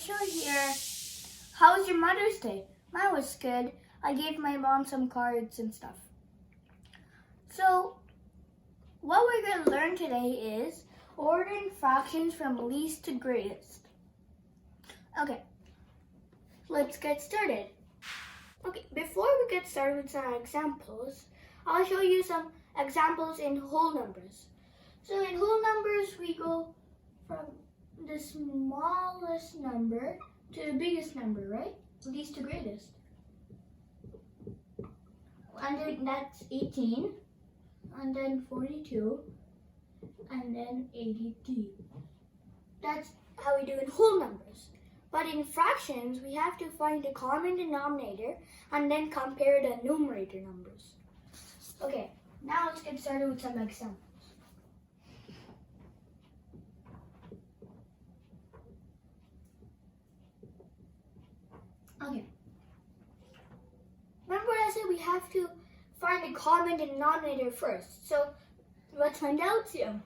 Kishore here. How was your Mother's Day? Mine was good. I gave my mom some cards and stuff. So, what we're going to learn today is ordering fractions from least to greatest. Okay, let's get started. Okay, before we get started with some examples, I'll show you some examples in whole numbers. So in whole numbers, we go from the smallest number to the biggest number, right? Least to greatest. And then that's 18, and then 42, and then 83. That's how we do in whole numbers. But in fractions, we have to find the common denominator and then compare the numerator numbers. Okay, now let's get started with some examples. Okay. Remember I said we have to find the common denominator first. So let's find the LCM.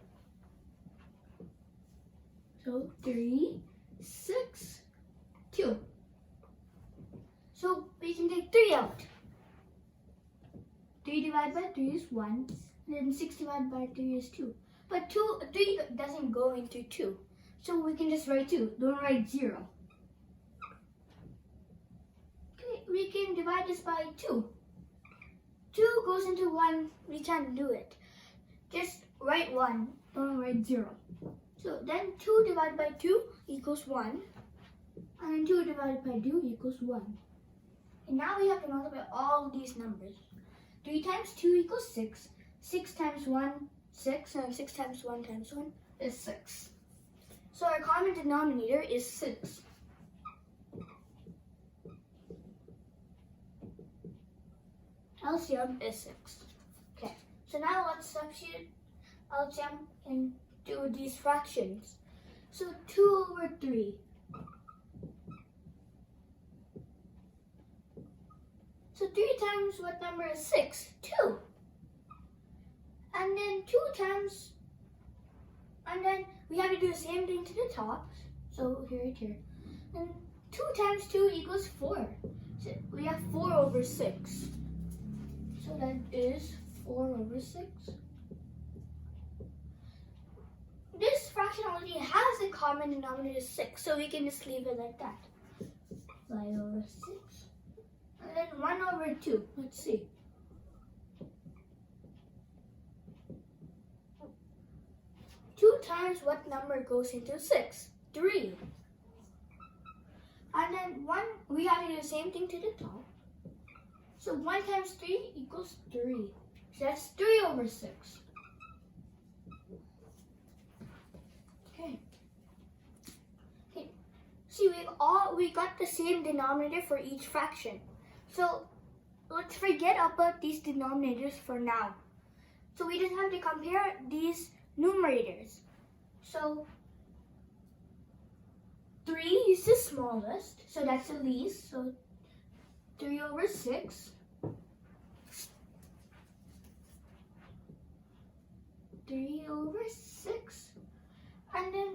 So 3, 6, 2. So we can take 3 out. 3 divided by 3 is 1. And then 6 divided by 3 is 2. But 3 doesn't go into 2. So we can just write 2. Don't write 0. We can divide this by 2. 2 goes into 1, we can't do it. Just write 1, don't write 0. So then 2 divided by 2 equals 1. And then 2 divided by 2 equals 1. And now we have to multiply all these numbers. 3 times 2 equals 6. 6 times 1, 6. And 6 times 1 times 1 is 6. So our common denominator is 6. LCM is 6. Okay, so now let's substitute LCM into these fractions. So 2 over 3. So 3 times what number is 6? 2. And then 2 times, and then we have to do the same thing to the top. So here. And 2 times 2 equals 4. So we have 4 over 6. So that is 4 over 6. This fraction already has a common denominator 6, so we can just leave it like that. 5 over 6. And then 1 over 2. Let's see. Two times what number goes into 6? 3. And then 1, we have to do the same thing to the top. So 1 times 3 equals 3. So that's 3 over 6. Okay. See, we got the same denominator for each fraction. So let's forget about these denominators for now. So we just have to compare these numerators. So 3 is the smallest, so that's the least. So 3 over 6. 3 over 6. And then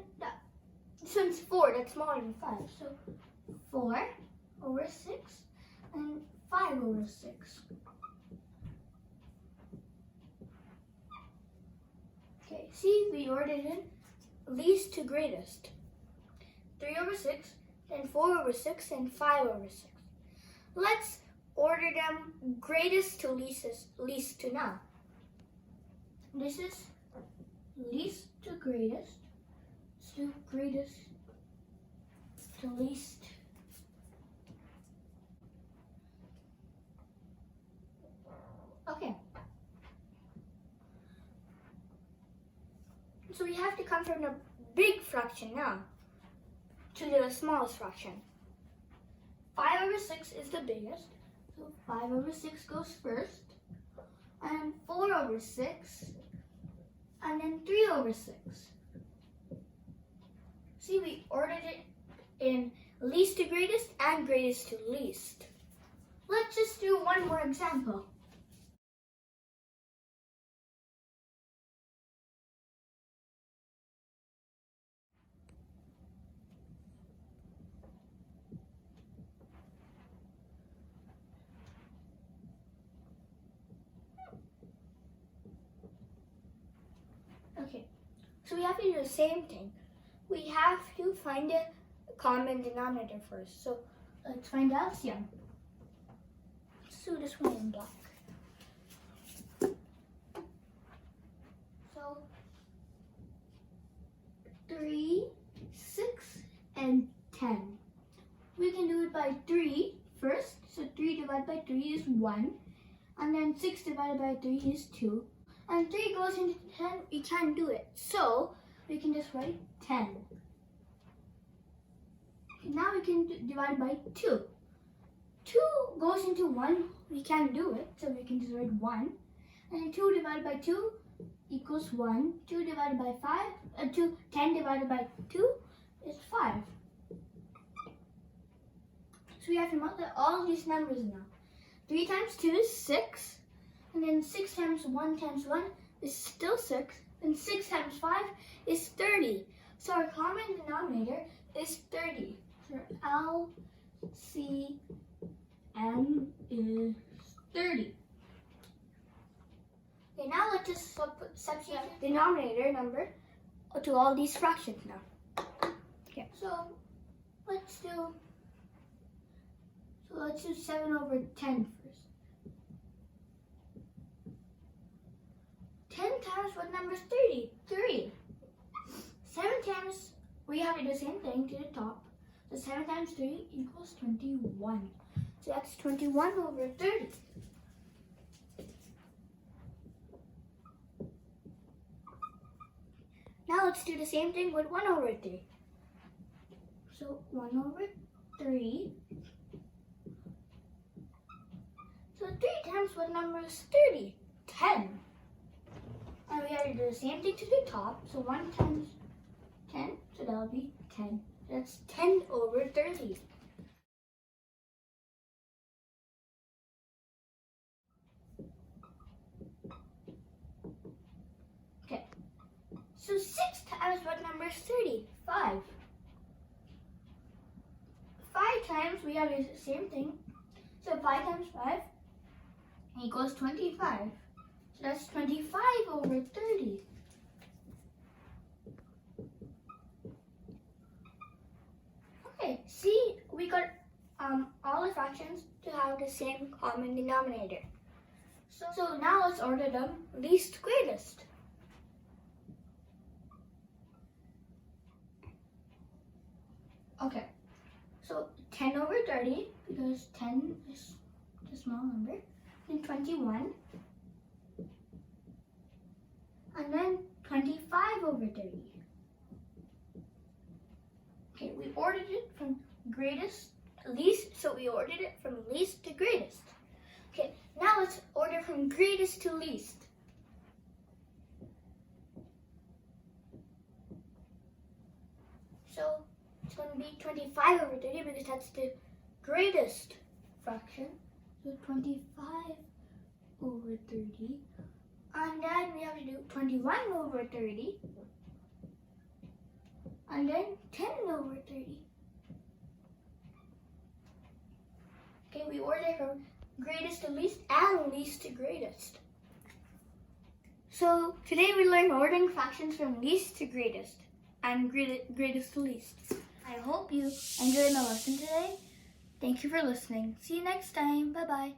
this one's 4, that's smaller than 5. So 4 over 6 and 5 over 6. Okay, see, we ordered in least to greatest. 3 over 6, then 4 over 6, and 5 over 6. Let's order them greatest to least to now. This is least to greatest, to greatest to least. Okay. So we have to come from the big fraction now to the smallest fraction. 5 over 6 is the biggest, so 5 over 6 goes first, and 4 over 6, and then 3 over 6. See, we ordered it in least to greatest and greatest to least. Let's just do one more example. So we have to do the same thing. We have to find a common denominator first. So let's find LCM. Let's do this one in black. So 3, 6, and 10. We can do it by 3 first. So 3 divided by 3 is 1. And then 6 divided by 3 is 2. And 3 goes into 10, we can't do it. So we can just write 10. Now we can divide by 2. 2 goes into 1, we can't do it. So we can just write 1. And 2 divided by 2 equals 1. 2 divided by 10 divided by 2 is 5. So we have to multiply all of these numbers now. 3 times 2 is 6. And then 6 times 1 times 1 is still 6. And 6 times 5 is 30. So our common denominator is 30. So LCM is 30. Okay, now let's just substitute denominator number to all these fractions now. Okay, so let's do 7 over 10 first. 10 times what number is 30? 3. 7 times, we have to do the same thing to the top. So 7 times 3 equals 21. So that's 21 over 30. Now let's do the same thing with 1 over 3. So 1 over 3. So 3 times what number is 30? 10. And we have to do the same thing to the top. So 1 times 10, so that'll be 10. That's 10 over 30. Okay. So 6 times what number is 30? 5. 5 times, we have to do the same thing. So 5 times 5 equals 25. So that's 25 over 30. Okay, see, we got all the fractions to have the same common denominator. So now let's order them least to greatest. Okay, so 10 over 30, because 10 is a small number, then 21, and then 25 over 30. Okay, we ordered it from greatest to least, so we ordered it from least to greatest. Okay, now let's order from greatest to least. So it's going to be 25 over 30 because that's the greatest fraction. So 25 over 30. And then we have to do 21 over 30. And then 10 over 30. Okay, we order from greatest to least and least to greatest. So today we learned ordering fractions from least to greatest and greatest to least. I hope you enjoyed my lesson today. Thank you for listening. See you next time. Bye-bye.